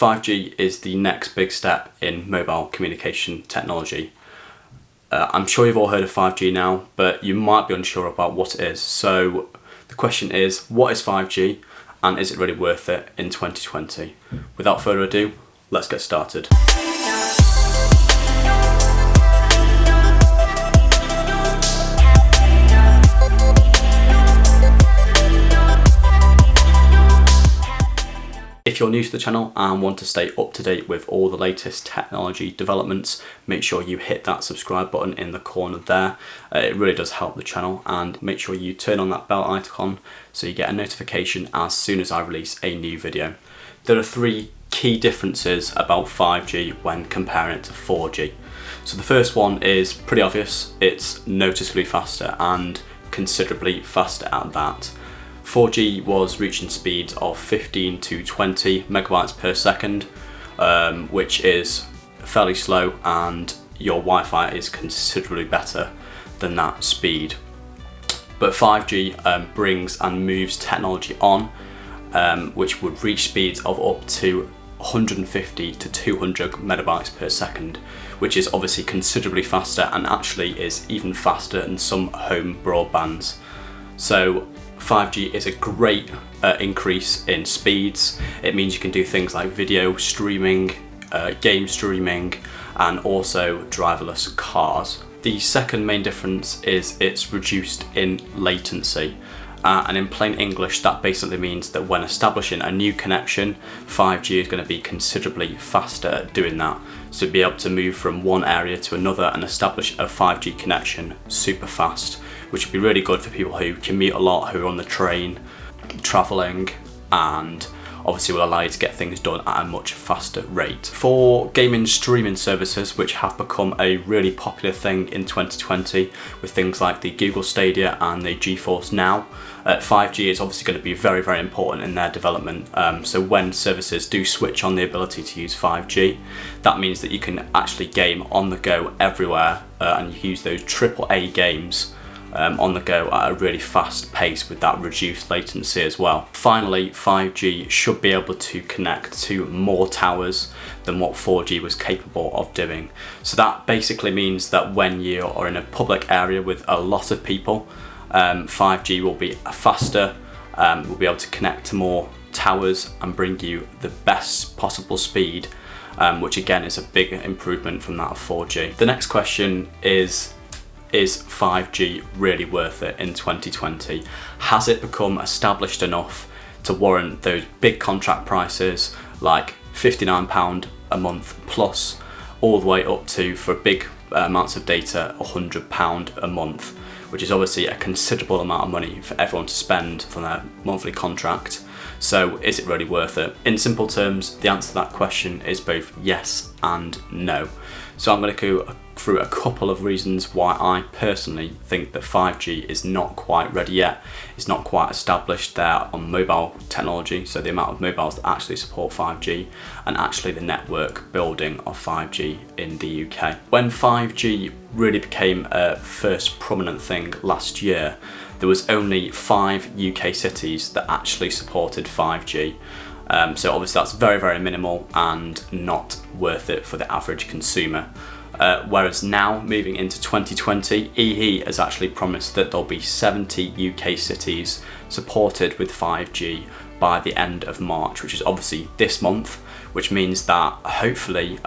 5G is the next big step in mobile communication technology. I'm sure you've all heard of 5G now, but you might be unsure about what it is. So the question is, what is 5G and is it really worth it in 2020? Without further ado, let's get started. If you're new to the channel and want to stay up to date with all the latest technology developments, make sure you hit that subscribe button in the corner there. It really does help the channel, and make sure you turn on that bell icon so you get a notification as soon as I release a new video. There are three key differences about 5G when comparing it to 4G. So the first one is pretty obvious. It's noticeably faster, and considerably faster at that. 4G was reaching speeds of 15 to 20 megabytes per second, which is fairly slow, and your Wi-Fi is considerably better than that speed. But 5G brings and moves technology on, which would reach speeds of up to 150 to 200 megabytes per second, which is obviously considerably faster and actually is even faster than some home broadbands. So 5G is a great increase in speeds. It means you can do things like video streaming, game streaming, and also driverless cars. The second main difference is it's reduced in latency. And in plain English, that basically means that when establishing a new connection, 5G is going to be considerably faster at doing that. So be able to move from one area to another and establish a 5G connection super fast, which would be really good for people who commute a lot, who are on the train, travelling, and obviously will allow you to get things done at a much faster rate. For gaming streaming services, which have become a really popular thing in 2020 with things like the Google Stadia and the GeForce Now, 5G is obviously going to be very, very important in their development. So when services do switch on the ability to use 5G, that means that you can actually game on the go everywhere, and you can use those AAA games on the go at a really fast pace with that reduced latency as well. Finally, 5G should be able to connect to more towers than what 4G was capable of doing. So that basically means that when you are in a public area with a lot of people, 5G will be faster, will be able to connect to more towers and bring you the best possible speed, which again is a big improvement from that of 4G. The next question is 5G really worth it in 2020? Has it become established enough to warrant those big contract prices like £59 a month plus, all the way up to, for big amounts of data, £100 a month, which is obviously a considerable amount of money for everyone to spend for their monthly contract. So is it really worth it? In simple terms, the answer to that question is both yes and no. So I'm going to go through a couple of reasons why I personally think that 5G is not quite ready yet. It's not quite established there on mobile technology, so the amount of mobiles that actually support 5G, and actually the network building of 5G in the UK. When 5G really became a first prominent thing last year, there was only 5 UK cities that actually supported 5G. So obviously that's very, very minimal and not worth it for the average consumer. Whereas now, moving into 2020, EE has actually promised that there'll be 70 UK cities supported with 5G by the end of March, which is obviously this month, which means that hopefully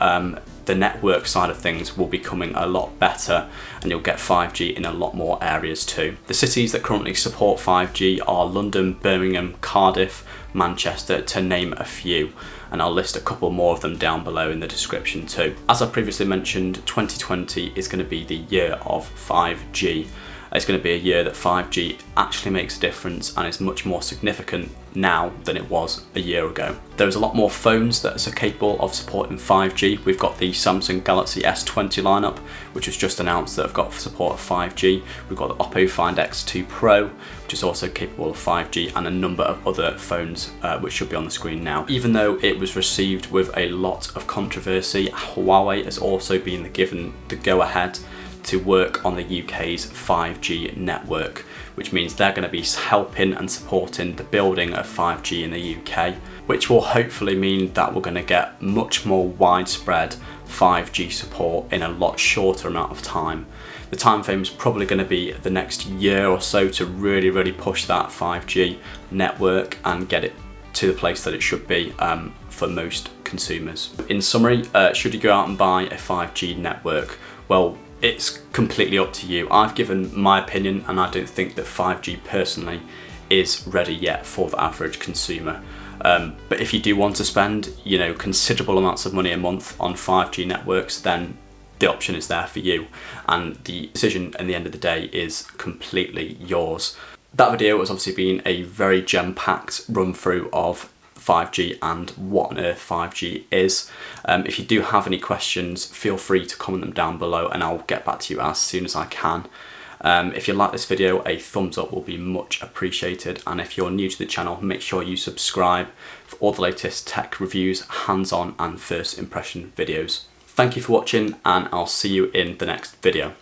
the network side of things will be coming a lot better, and you'll get 5G in a lot more areas too. The cities that currently support 5G are London, Birmingham, Cardiff, Manchester, to name a few, and I'll list a couple more of them down below in the description too. As I previously mentioned, 2020 is going to be the year of 5G. It's going to be a year that 5G actually makes a difference and is much more significant now than it was a year ago. There's a lot more phones that are capable of supporting 5G. We've got the Samsung Galaxy S20 lineup, which was just announced that have got support of 5G. We've got the Oppo Find X2 Pro, which is also capable of 5G, and a number of other phones which should be on the screen now. Even though it was received with a lot of controversy, Huawei has also been given the go-ahead to work on the UK's 5G network, which means they're going to be helping and supporting the building of 5G in the UK, which will hopefully mean that we're going to get much more widespread 5G support in a lot shorter amount of time. The time frame is probably going to be the next year or so to really push that 5G network and get it to the place that it should be for most consumers. In summary, should you go out and buy a 5G network? Well, it's completely up to you. I've given my opinion, and I don't think that 5G personally is ready yet for the average consumer. But if you do want to spend, you know, considerable amounts of money a month on 5G networks, then the option is there for you, and the decision in the end of the day is completely yours. That video has obviously been a very gem-packed run through of 5G and what on earth 5G is. If you do have any questions, feel free to comment them down below and I'll get back to you as soon as I can. If you like this video, a thumbs up will be much appreciated, and if you're new to the channel, make sure you subscribe for all the latest tech reviews, hands-on and first impression videos. Thank you for watching, and I'll see you in the next video.